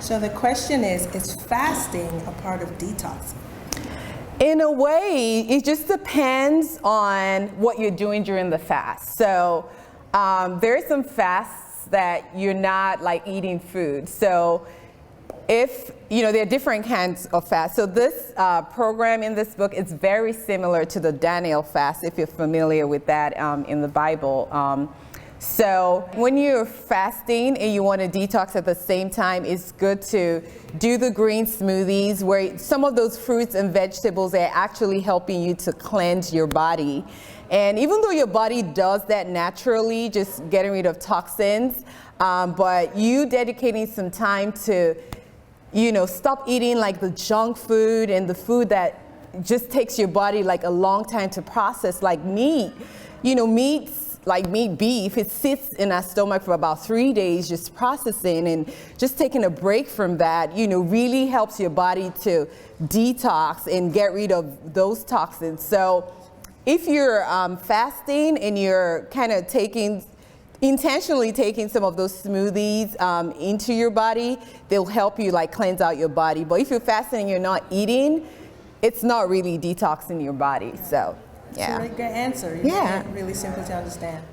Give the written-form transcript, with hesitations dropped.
So the question is fasting a part of detoxing? In a way, it just depends on what you're doing during the fast. So there are some fasts that you're not like eating food. So if, there are different kinds of fasts. So this program in this book is very similar to the Daniel fast, if you're familiar with that in the Bible. So when you're fasting and you want to detox at the same time, it's good to do the green smoothies where some of those fruits and vegetables are actually helping you to cleanse your body. And even though your body does that naturally, just getting rid of toxins, but you dedicating some time to, stop eating like the junk food and the food that just takes your body like a long time to process, like meat. Meats, like meat, beef, it sits in our stomach for about 3 days just processing, and just taking a break from that, really helps your body to detox and get rid of those toxins. So if you're fasting and you're kind of intentionally taking some of those smoothies into your body, they'll help you like cleanse out your body. But if you're fasting and you're not eating, it's not really detoxing your body. So. Yeah. It's a really good answer. Yeah. Really simple to understand.